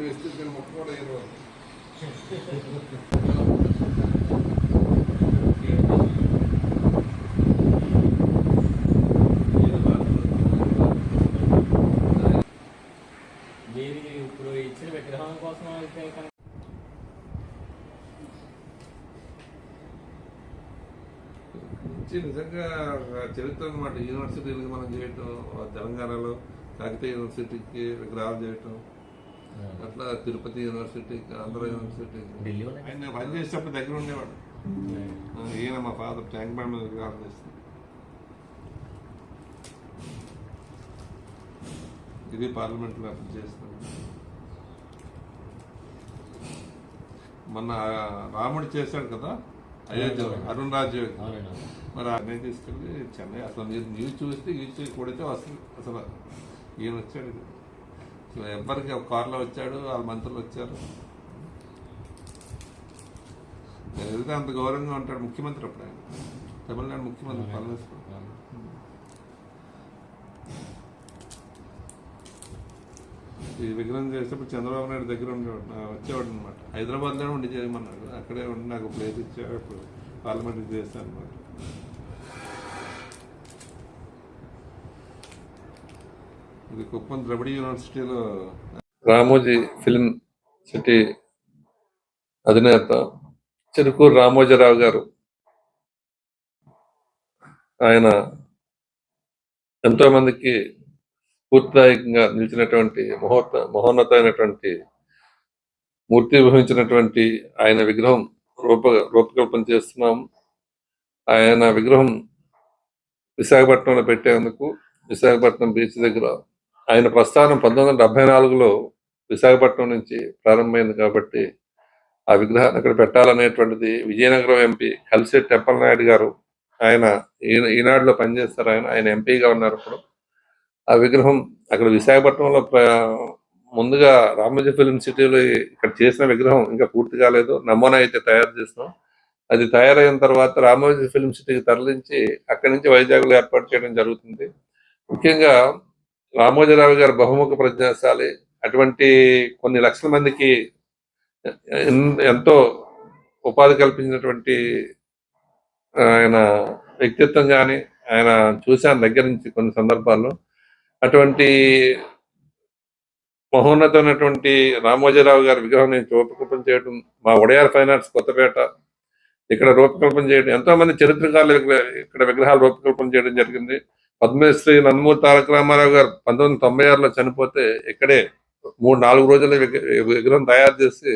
వేస్తే మొక్క కూడా ఇవ్వాలి. మీరు ఇప్పుడు ఇచ్చిన విగ్రహం కోసం అయితే నిజంగా చరిత్ర అనమాట. యూనివర్సిటీలకు మనం చేయటం, తెలంగాణలో కాకతీయ యూనివర్సిటీకి విగ్రహాలు చేయటం, అట్లా తిరుపతి యూనివర్సిటీకి, ఆంధ్ర యూనివర్సిటీకి ఆయన పనిచేసేటప్పుడు దగ్గర ఉండేవాడు. ఈయన మా ఫాదర్ ట్యాంక్ బండ్ మీద విగ్రహాలు చేస్తుంది. ఇది పార్లమెంట్లో అప్పుడు చేస్తాం. మొన్న రాముడు చేశాడు కదా అయోధ్యలో, అరుణ్ రాజు. మరి అన్నీ తీసుకెళ్ళి చెన్నై, అసలు మీరు న్యూస్ చూస్తే కూడితే అసలు ఈయన వచ్చాడు. ఎవ్వరికి ఒక కారులో వచ్చాడు, వాళ్ళ మంత్రులు వచ్చారు. నేను వెళ్తే అంత గౌరవంగా ఉంటాడు ముఖ్యమంత్రి. అప్పుడు ఆయన తమిళనాడు ముఖ్యమంత్రి పళనిస్వామి. ఈ విగ్రహం చేసేటప్పుడు చంద్రబాబు నాయుడు దగ్గర వచ్చేవాడు అనమాట. హైదరాబాద్లోనే ఉండి చేయమన్నాడు. అక్కడే ఉండి నాకు ప్లేస్ ఇచ్చాడు. అప్పుడు పార్లమెంట్ చేశాను అనమాట. ఇది కుప్పం ద్రవిడ యూనివర్సిటీలో రామోజీ ఫిల్మ్ సిటీ అధినేత చెరుకూరు రామోజీరావు గారు, ఆయన ఎంతో మందికి స్ఫూర్తిదాయకంగా నిలిచినటువంటి మహోన్నతమైనటువంటి మూర్తి వహించినటువంటి ఆయన విగ్రహం రూపకల్పన చేస్తున్నాం. ఆయన విగ్రహం విశాఖపట్నంలో పెట్టేందుకు విశాఖపట్నం బీచ్ దగ్గర ఆయన ప్రస్థానం 1974లో విశాఖపట్నం నుంచి ప్రారంభమైంది. కాబట్టి ఆ విగ్రహాన్ని అక్కడ పెట్టాలనేటువంటిది విజయనగరం ఎంపీ కలిసెట్టి టెంపలనాయుడు గారు, ఆయన ఈనాడులో పనిచేస్తారు. ఆయన ఎంపీగా ఉన్నారు. అప్పుడు ఆ విగ్రహం అక్కడ విశాఖపట్నంలో ముందుగా రామోజీ ఫిల్మ్ సిటీలో ఇక్కడ చేసిన విగ్రహం ఇంకా పూర్తి కాలేదు. నమూనా అయితే తయారు చేసినాం. అది తయారైన తర్వాత రామోజీ ఫిల్మ్ సిటీకి తరలించి అక్కడి నుంచి వైజాగ్లో ఏర్పాటు చేయడం జరుగుతుంది. ముఖ్యంగా రామోజీరావు గారు బహుముఖ ప్రజ్ఞాశాలి. అటువంటి కొన్ని లక్షల మందికి ఎంతో ఉపాధి కల్పించినటువంటి ఆయన వ్యక్తిత్వం కానీ ఆయన చూశాను దగ్గర నుంచి కొన్ని సందర్భాల్లో. అటువంటి మహోన్నతమైనటువంటి రామోజీరావు గారి విగ్రహం నేను రూపకల్పన చేయడం, మా ఒడయార్ ఫైనాన్స్ కొత్తపేట ఇక్కడ రూపకల్పన చేయడం, ఎంతో మంది చరిత్రకారులు ఇక్కడ విగ్రహాలు రూపకల్పన చేయడం జరిగింది. పద్మశ్రీ నందమూరి తారక రామారావు గారు 1996లో చనిపోతే ఇక్కడే 3-4 రోజుల విగ్రహం తయారు చేసి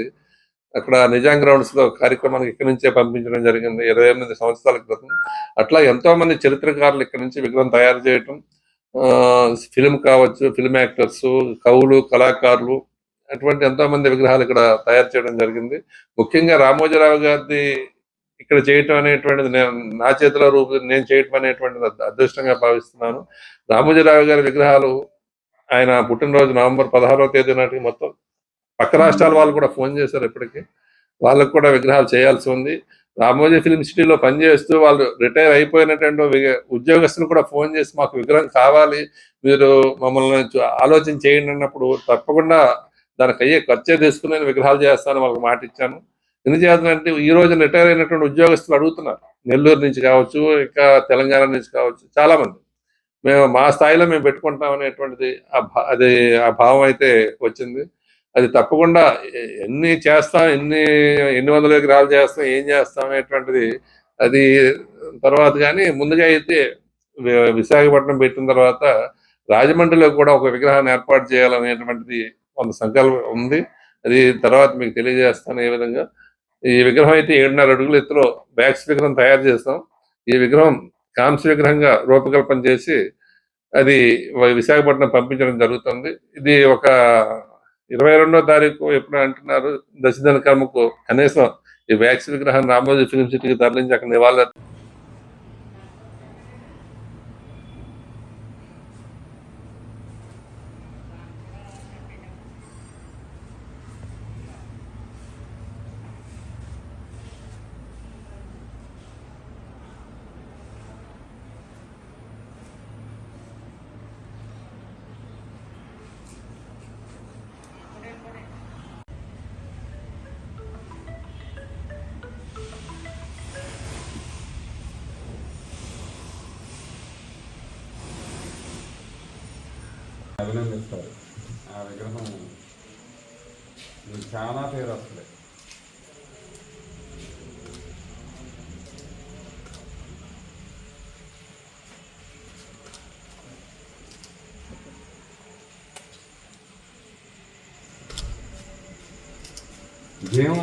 అక్కడ నిజాం గ్రౌండ్స్ లో కార్యక్రమానికి ఇక్కడి నుంచే పంపించడం జరిగింది 28 సంవత్సరాల క్రితం. అట్లా ఎంతో మంది చరిత్రకారులు ఇక్కడ నుంచి విగ్రహం తయారు చేయటం, ఫిల్మ్ కావచ్చు, ఫిల్మ్ యాక్టర్స్, కవులు, కళాకారులు, అటువంటి ఎంతో మంది విగ్రహాలు ఇక్కడ తయారు చేయడం జరిగింది. ముఖ్యంగా రామోజీరావు గారిది ఇక్కడ చేయటం అనేటువంటిది నా చేతిలో నేను చేయటం అనేటువంటిది అదృష్టంగా భావిస్తున్నాను. రామోజీరావు గారి విగ్రహాలు ఆయన పుట్టినరోజు నవంబర్ 16వ తేదీ నాటికి మొత్తం పక్క రాష్ట్రాల వాళ్ళు కూడా ఫోన్ చేశారు. ఇప్పటికీ వాళ్ళకు కూడా విగ్రహాలు చేయాల్సి ఉంది. రామోజీ ఫిల్మ్ సిటీలో పనిచేస్తూ వాళ్ళు రిటైర్ అయిపోయినటువంటి ఉద్యోగస్తులు కూడా ఫోన్ చేసి మాకు విగ్రహం కావాలి, మీరు మమ్మల్ని ఆలోచన చేయండి అన్నప్పుడు తప్పకుండా దానికి అయ్యే ఖర్చే తీసుకుని విగ్రహాలు చేస్తాను వాళ్ళకి మాట ఇచ్చాను. ఎందుచేతంటే ఈ రోజు రిటైర్ అయినటువంటి ఉద్యోగస్తులు అడుగుతున్నారు. నెల్లూరు నుంచి కావచ్చు, ఇంకా తెలంగాణ నుంచి కావచ్చు, చాలా మంది మేము మా స్థాయిలో మేము పెట్టుకుంటాం అనేటువంటిది అది ఆ భావం అయితే వచ్చింది. అది తప్పకుండా ఎన్ని చేస్తాం, ఎన్ని వందల విగ్రహాలు చేస్తాం, ఏం చేస్తాం అనేటువంటిది అది తర్వాత. కానీ ముందుగా అయితే విశాఖపట్నం పెట్టిన తర్వాత రాజమండ్రిలో కూడా ఒక విగ్రహాన్ని ఏర్పాటు చేయాలనేటువంటిది కొంత సంకల్పం ఉంది. అది తర్వాత మీకు తెలియజేస్తాను ఏ విధంగా. ఈ విగ్రహం అయితే 7.5 అడుగుల ఎత్తులో బ్యాక్స్ విగ్రహం తయారు చేస్తాం. ఈ విగ్రహం కాంస్య విగ్రహంగా రూపకల్పన చేసి అది విశాఖపట్నం పంపించడం జరుగుతుంది. ఇది ఒక 22వ తారీఖు ఎప్పుడు అంటున్నారు దశదిన కర్మకు కనీసం ఈ వ్యాక్సిన్ విగ్రహాన్ని రామోజీ ఫిలిం సిటీకి తరలించి అక్కడ నివాళులు అభినందిస్తారు. ఆ విగ్రహం చాలా పేరు వస్తుంది. ఇదేం